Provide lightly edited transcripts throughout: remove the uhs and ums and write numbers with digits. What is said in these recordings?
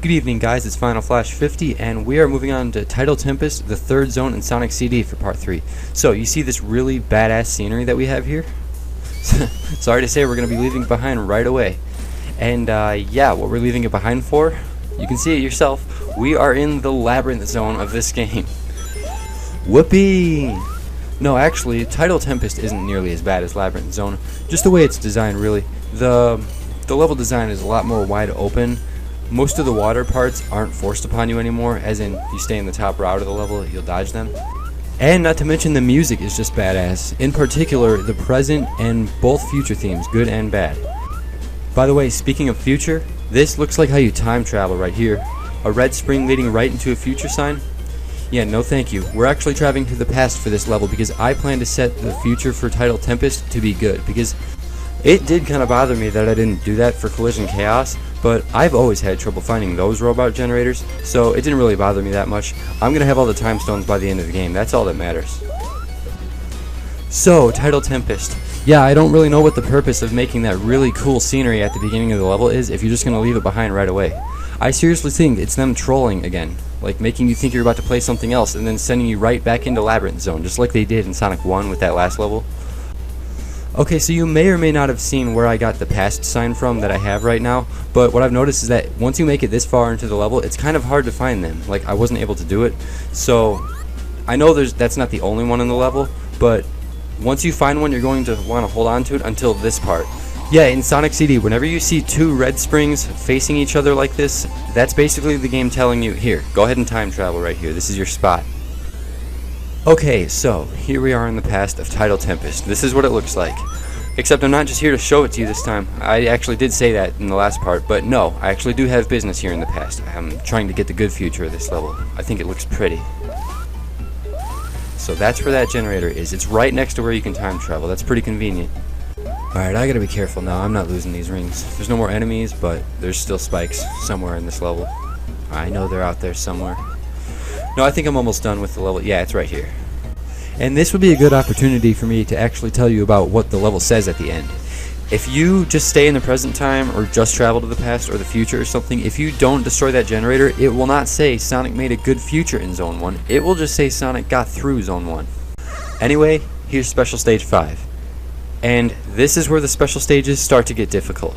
Good evening, guys. It's Final Flash 50, and we are moving on to Tidal Tempest, the third zone in Sonic CD for part 3. So, you see this really badass scenery that we have here? Sorry to say, we're going to be leaving it behind right away. And, yeah, what we're leaving it behind for, you can see it yourself. We are in the Labyrinth Zone of this game. Whoopee! No, actually, Tidal Tempest isn't nearly as bad as Labyrinth Zone. Just the way it's designed, really. The level design is a lot more wide open. Most of the water parts aren't forced upon you anymore, as in, if you stay in the top route of the level, you'll dodge them. And not to mention the music is just badass. In particular, the present and both future themes, good and bad. By the way, speaking of future, this looks like how you time travel right here. A red spring leading right into a future sign. Yeah, no thank you. We're actually traveling to the past for this level because I plan to set the future for Tidal Tempest to be good, because it did kind of bother me that I didn't do that for Collision Chaos, but I've always had trouble finding those robot generators, so it didn't really bother me that much. I'm going to have all the time stones by the end of the game, that's all that matters. So, Tidal Tempest. Yeah, I don't really know what the purpose of making that really cool scenery at the beginning of the level is if you're just going to leave it behind right away. I seriously think it's them trolling again, like making you think you're about to play something else and then sending you right back into Labyrinth Zone, just like they did in Sonic 1 with that last level. Okay, so you may or may not have seen where I got the past sign from that I have right now, but what I've noticed is that once you make it this far into the level, it's kind of hard to find them. Like, I wasn't able to do it, so I know that's not the only one in the level, but once you find one, you're going to want to hold on to it until this part. Yeah, in Sonic CD, whenever you see two red springs facing each other like this, that's basically the game telling you, here, go ahead and time travel right here, this is your spot. Okay, so here we are in the past of Tidal Tempest. This is what it looks like. Except I'm not just here to show it to you this time. I actually did say that in the last part, but no, I actually do have business here in the past. I'm trying to get the good future of this level. I think it looks pretty. So that's where that generator is. It's right next to where you can time travel. That's pretty convenient. Alright, I gotta be careful now. I'm not losing these rings. There's no more enemies, but there's still spikes somewhere in this level. I know they're out there somewhere. No, I think I'm almost done with the level. Yeah, it's right here. And this would be a good opportunity for me to actually tell you about what the level says at the end. If you just stay in the present time, or just travel to the past or the future or something, if you don't destroy that generator, it will not say Sonic made a good future in Zone 1. It will just say Sonic got through Zone 1. Anyway, here's Special Stage 5. And this is where the special stages start to get difficult.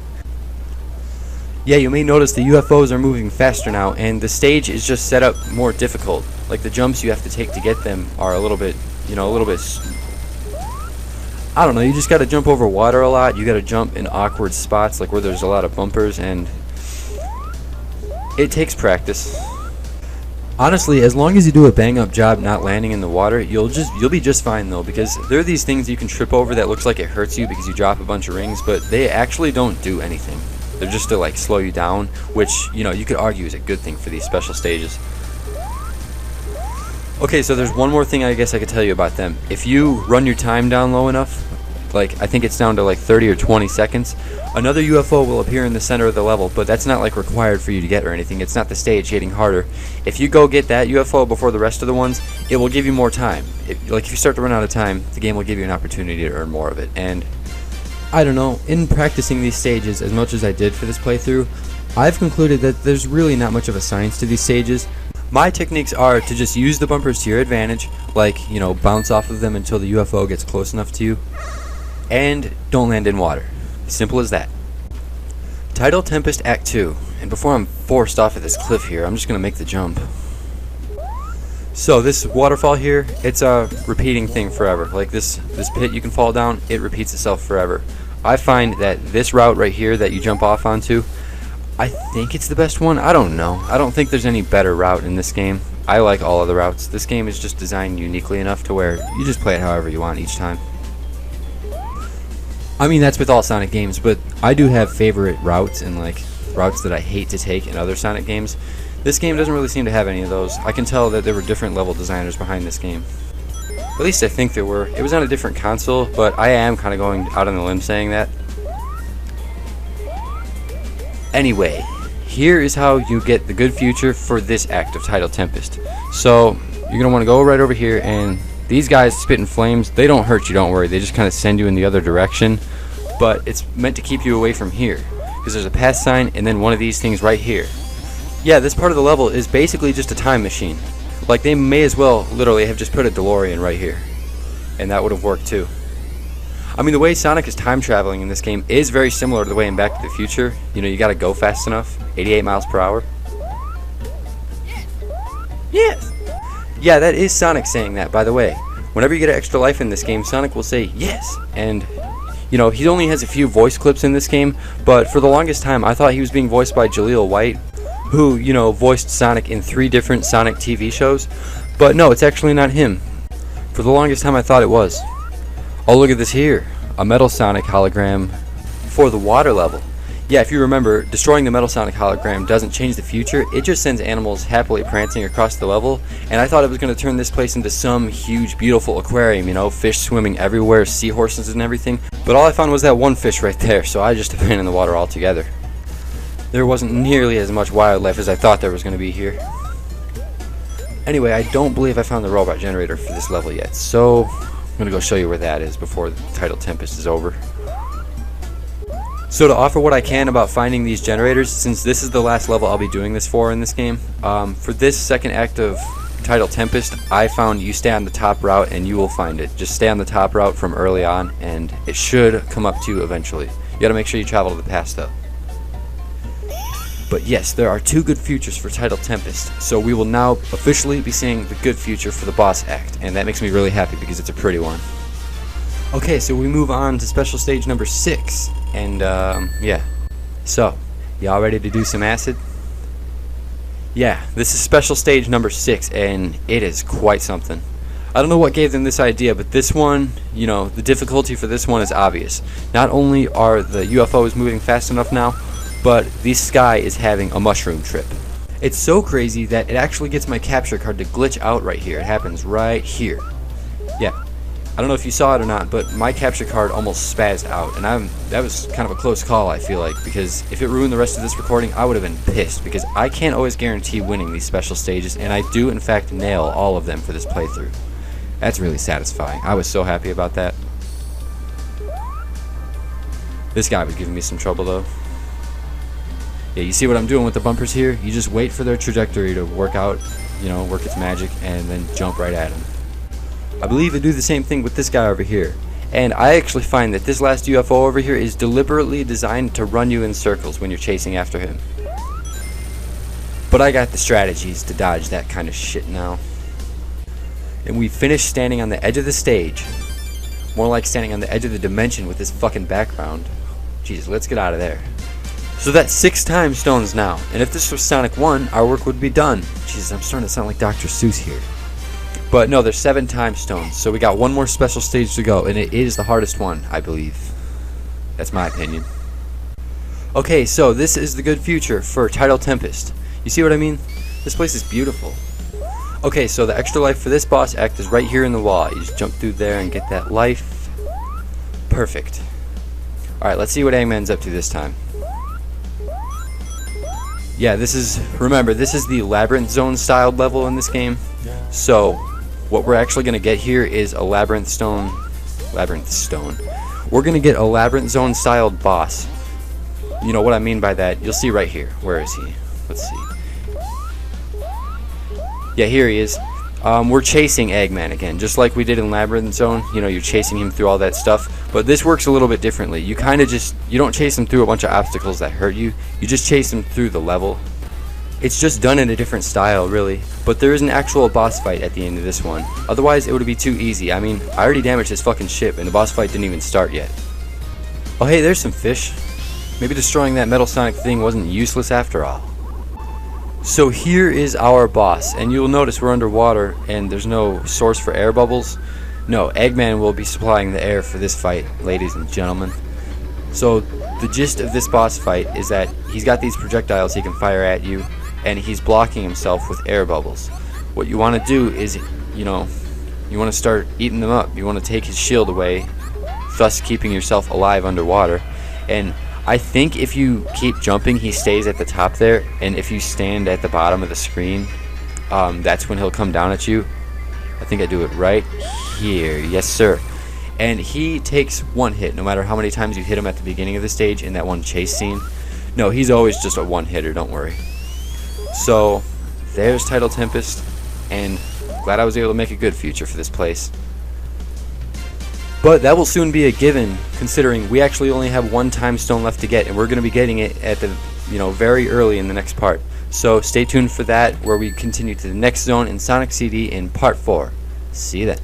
Yeah, you may notice the UFOs are moving faster now, and the stage is just set up more difficult. Like, the jumps you have to take to get them are a little bit, I don't know, you just gotta jump over water a lot, you gotta jump in awkward spots, like where there's a lot of bumpers, and it takes practice. Honestly, as long as you do a bang-up job not landing in the water, you'll be just fine though, because there are these things you can trip over that looks like it hurts you because you drop a bunch of rings, but they actually don't do anything. They're just to like slow you down, which, you could argue is a good thing for these special stages. Okay, so there's one more thing I guess I could tell you about them. If you run your time down low enough, like I think it's down to like 30 or 20 seconds, another UFO will appear in the center of the level, but that's not like required for you to get or anything. It's not the stage getting harder. If you go get that UFO before the rest of the ones, it will give you more time. If you start to run out of time, the game will give you an opportunity to earn more of it. And I don't know, in practicing these stages as much as I did for this playthrough, I've concluded that there's really not much of a science to these stages. My techniques are to just use the bumpers to your advantage, like, bounce off of them until the UFO gets close enough to you, and don't land in water. Simple as that. Tidal Tempest Act 2, and before I'm forced off of this cliff here, I'm just going to make the jump. So this waterfall here, it's a repeating thing forever. Like this pit you can fall down, it repeats itself forever. I find that this route right here that you jump off onto, I think it's the best one. I don't know. I don't think there's any better route in this game. I like all of the routes. This game is just designed uniquely enough to where you just play it however you want each time. I mean, that's with all Sonic games, but I do have favorite routes and like routes that I hate to take in other Sonic games. This game doesn't really seem to have any of those. I can tell that there were different level designers behind this game. At least I think there were. It was on a different console, but I am kind of going out on the limb saying that. Anyway, here is how you get the good future for this act of Tidal Tempest. So, you're going to want to go right over here, and these guys spitting flames, they don't hurt you, don't worry. They just kind of send you in the other direction, but it's meant to keep you away from here, because there's a pass sign and then one of these things right here. Yeah, this part of the level is basically just a time machine. Like, they may as well literally have just put a DeLorean right here, and that would have worked too. I mean, the way Sonic is time traveling in this game is very similar to the way in Back to the Future. You know, you gotta go fast enough, 88 miles per hour. Yes! Yeah, that is Sonic saying that, by the way. Whenever you get an extra life in this game, Sonic will say yes. And, you know, he only has a few voice clips in this game, but for the longest time I thought he was being voiced by Jaleel White, who, you know, voiced Sonic in 3 different Sonic TV shows. But no, it's actually not him. For the longest time I thought it was. Oh, look at this here. A Metal Sonic hologram for the water level. Yeah, if you remember, destroying the Metal Sonic hologram doesn't change the future. It just sends animals happily prancing across the level. And I thought it was going to turn this place into some huge, beautiful aquarium, you know, fish swimming everywhere, seahorses and everything. But all I found was that one fish right there, so I just abandoned the water altogether. There wasn't nearly as much wildlife as I thought there was going to be here. Anyway, I don't believe I found the robot generator for this level yet, so I'm going to go show you where that is before the Tidal Tempest is over. So to offer what I can about finding these generators, since this is the last level I'll be doing this for in this game, for this second act of Tidal Tempest, I found you stay on the top route and you will find it. Just stay on the top route from early on and it should come up to you eventually. You gotta make sure you travel to the past though. But yes, there are 2 good futures for Tidal Tempest, so we will now officially be seeing the good future for the boss act, and that makes me really happy because it's a pretty one. Okay, so we move on to special stage number 6, and yeah. So, y'all ready to do some acid? Yeah, this is special stage number 6, and it is quite something. I don't know what gave them this idea, but this one, you know, the difficulty for this one is obvious. Not only are the UFOs moving fast enough now, but the sky is having a mushroom trip. It's so crazy that it actually gets my capture card to glitch out right here. It happens right here. Yeah. I don't know if you saw it or not, but my capture card almost spazzed out, and that was kind of a close call, I feel like, because if it ruined the rest of this recording, I would have been pissed, because I can't always guarantee winning these special stages, and I do in fact nail all of them for this playthrough. That's really satisfying. I was so happy about that. This guy was giving me some trouble though. Yeah, you see what I'm doing with the bumpers here? You just wait for their trajectory to work out, you know, work its magic, and then jump right at them. I believe they do the same thing with this guy over here. And I actually find that this last UFO over here is deliberately designed to run you in circles when you're chasing after him. But I got the strategies to dodge that kind of shit now. And we finished standing on the edge of the stage. More like standing on the edge of the dimension with this fucking background. Jesus, let's get out of there. So that's 6 time stones now, and if this was Sonic 1, our work would be done. Jesus, I'm starting to sound like Dr. Seuss here. But no, there's 7 time stones, so we got one more special stage to go, and it is the hardest one, I believe. That's my opinion. Okay, so this is the good future for Tidal Tempest. You see what I mean? This place is beautiful. Okay, so the extra life for this boss act is right here in the wall. You just jump through there and get that life. Perfect. Alright, let's see what Eggman's up to this time. Yeah, remember, this is the Labyrinth Zone styled level in this game. So, what we're actually going to get here is a Labyrinth Stone. We're going to get a Labyrinth Zone styled boss. You know what I mean by that? You'll see right here. Where is he? Let's see. Yeah, here he is. We're chasing Eggman again, just like we did in Labyrinth Zone. You know, you're chasing him through all that stuff. But this works a little bit differently. You kind of you don't chase him through a bunch of obstacles that hurt you. You just chase him through the level. It's just done in a different style, really. But there is an actual boss fight at the end of this one. Otherwise, it would be too easy. I mean, I already damaged his fucking ship, and the boss fight didn't even start yet. Oh, hey, there's some fish. Maybe destroying that Metal Sonic thing wasn't useless after all. So here is our boss, and you'll notice we're underwater and there's no source for air bubbles. No, Eggman will be supplying the air for this fight, ladies and gentlemen. So the gist of this boss fight is that he's got these projectiles he can fire at you, and he's blocking himself with air bubbles. What you want to do is, you know, you want to start eating them up. You want to take his shield away, thus keeping yourself alive underwater. And I think if you keep jumping, he stays at the top there, and if you stand at the bottom of the screen, that's when he'll come down at you. I think I do it right here. Yes, sir. And he takes one hit, no matter how many times you hit him at the beginning of the stage in that one chase scene. No, he's always just a one-hitter, don't worry. So there's Tidal Tempest, and glad I was able to make a good future for this place. But that will soon be a given, considering we actually only have one time stone left to get, and we're going to be getting it at the very early in the next part. So stay tuned for that, where we continue to the next zone in Sonic CD in part 4. See you then.